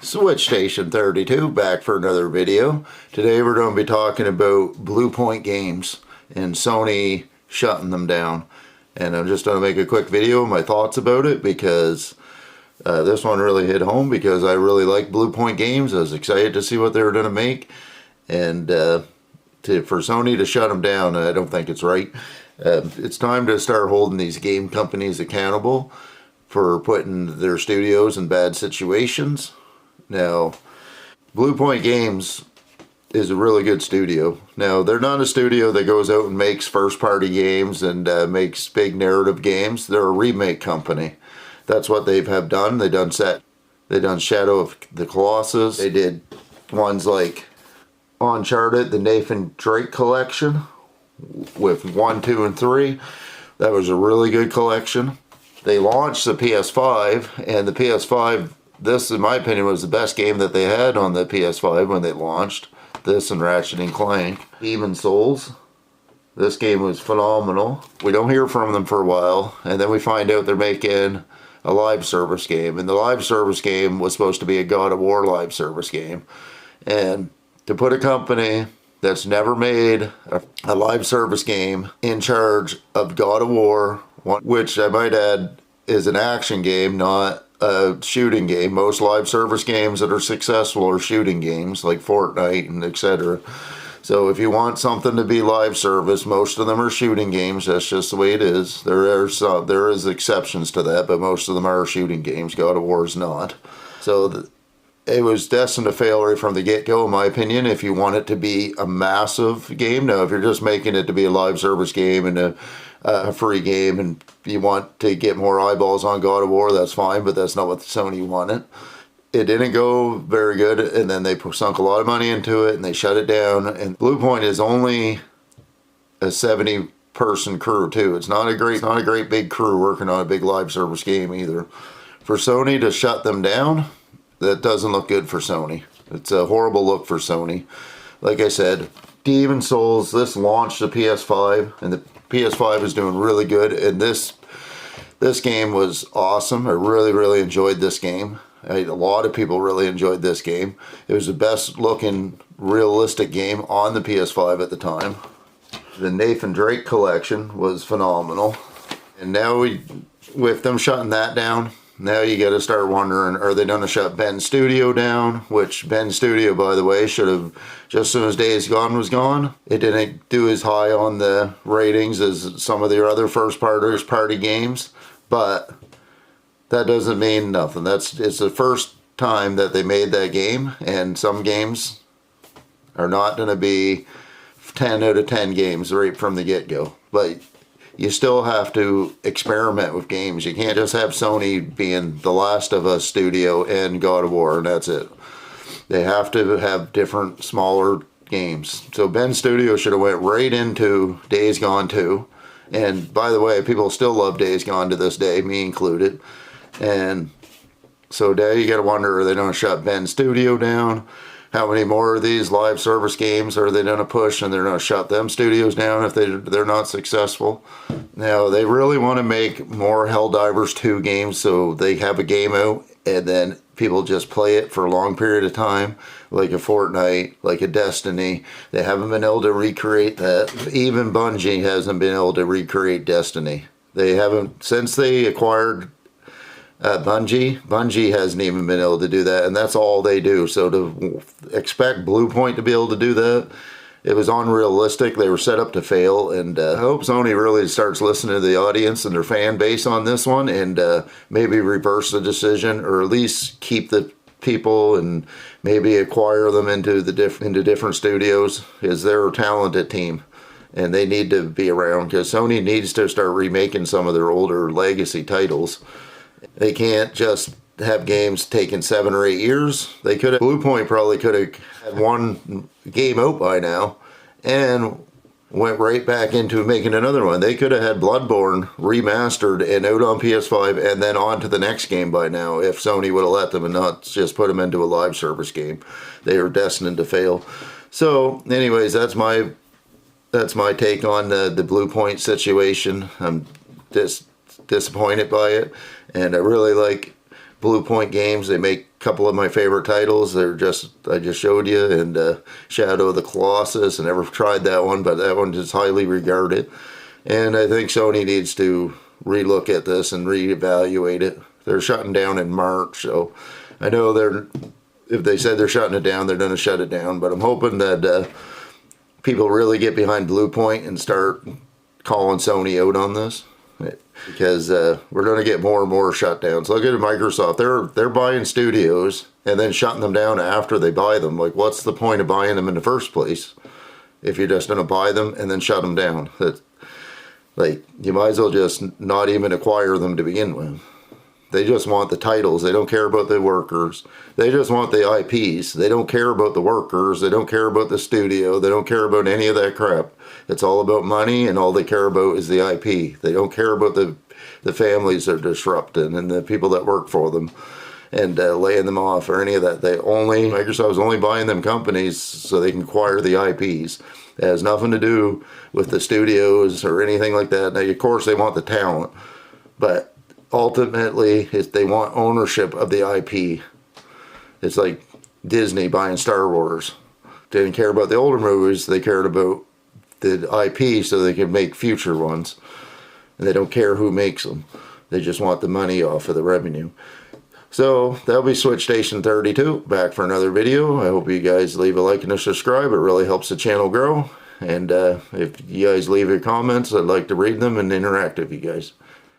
Switch Station 32 back for another video. Today we're going to be talking about Bluepoint games and Sony shutting them down. And I'm just going to make a quick video of my thoughts about it because this one really hit home because I really like Bluepoint games. I was excited to see what they were going to make. And for Sony to shut them down, I don't think it's right. It's time to start holding these game companies accountable for putting their studios in bad situations. Now, Bluepoint Games is a really good studio. Now, they're not a studio that goes out and makes first-party games and makes big narrative games. They're a remake company. That's what they have done. They've done Shadow of the Colossus. They did ones like Uncharted, the Nathan Drake collection with 1, 2, and 3. That was a really good collection. They launched the PS5, and the PS5, this, in my opinion, was the best game that they had on the PS5 when they launched. This and Ratchet & Clank. Demon's Souls. This game was phenomenal. We don't hear from them for a while, and then we find out they're making a live service game. And the live service game was supposed to be a God of War live service game. And to put a company that's never made a live service game in charge of God of War, which I might add is an action game, not a shooting game. Most live service games that are successful are shooting games like Fortnite and etc. So if you want something to be live service, most of them are shooting games. That's just the way it is. There is exceptions to that, but most of them are shooting games. God of War is not. So it was destined to fail right from the get-go, in my opinion, if you want it to be a massive game. Now, if you're just making it to be a live service game and a free game and you want to get more eyeballs on God of War, that's fine, but that's not what Sony wanted. It didn't go very good, and then they sunk a lot of money into it and they shut it down. And Bluepoint is only a 70-person crew too. It's not a great big crew working on a big live service game either. For Sony to shut them down, that doesn't look good for Sony. It's a horrible look for Sony. Like I said, Demon's Souls, this launched the PS5, and the PS5 is doing really good, and this game was awesome. I really enjoyed this game. A lot of people really enjoyed this game. It was the best looking realistic game on the PS5 at the time. The Nathan Drake collection was phenomenal. And now with them shutting that down, now you got to start wondering, are they going to shut Ben's studio down? Which Ben's studio, by the way, should have, just as soon as Days Gone was gone, it didn't do as high on the ratings as some of their other first-party games. But that doesn't mean nothing. It's the first time that they made that game, and some games are not going to be 10 out of 10 games right from the get-go. But you still have to experiment with games. You can't just have Sony being the Last of Us studio and God of War, and that's it. They have to have different, smaller games. So Ben's studio should have went right into Days Gone 2. And by the way, people still love Days Gone to this day, me included. And so now you got to wonder, are they going to shut Ben's studio down? How many more of these live service games are they going to push, and they're going to shut them studios down if they're not successful? Now, they really want to make more Helldivers 2 games so they have a game out and then people just play it for a long period of time, like a Fortnite, like a Destiny. They haven't been able to recreate that. Even Bungie hasn't been able to recreate Destiny. They haven't, since they acquired Bungie hasn't even been able to do that, and that's all they do. So to expect Bluepoint to be able to do that, it was unrealistic. They were set up to fail, and I hope Sony really starts listening to the audience and their fan base on this one, and maybe reverse the decision, or at least keep the people and maybe acquire them into different studios, because they're a talented team and they need to be around, because Sony needs to start remaking some of their older legacy titles. They can't just have games taking 7 or 8 years. Bluepoint probably could have had one game out by now and went right back into making another one. They could have had Bloodborne remastered and out on PS5 and then on to the next game by now if Sony would have let them and not just put them into a live service game. They are destined to fail. So anyways, that's my take on the Bluepoint situation. I'm just disappointed by it, and I really like Bluepoint Games. They make a couple of my favorite titles. I just showed you, and Shadow of the Colossus. I never tried that one, but that one is highly regarded. And I think Sony needs to relook at this and reevaluate it. They're shutting down in March, so I know if they said they're shutting it down, they're going to shut it down. But I'm hoping that people really get behind Bluepoint and start calling Sony out on this, because we're going to get more and more shutdowns. Look at Microsoft. They're buying studios and then shutting them down after they buy them. Like, what's the point of buying them in the first place if you're just going to buy them and then shut them down? Like, you might as well just not even acquire them to begin with. They just want the titles. They don't care about the workers. They just want the IPs. They don't care about the workers. They don't care about the studio. They don't care about any of that crap. It's all about money, and all they care about is the IP. They don't care about the families they're disrupting and the people that work for them and laying them off or any of that. Microsoft's only buying them companies so they can acquire the IPs. It has nothing to do with the studios or anything like that. Now, of course, they want the talent, but ultimately, they want ownership of the IP. It's like Disney buying Star Wars. They didn't care about the older movies. They cared about the IP so they could make future ones. And they don't care who makes them. They just want the money off of the revenue. So that'll be Switch Station 32, back for another video. I hope you guys leave a like and a subscribe. It really helps the channel grow. And if you guys leave your comments, I'd like to read them and interact with you guys.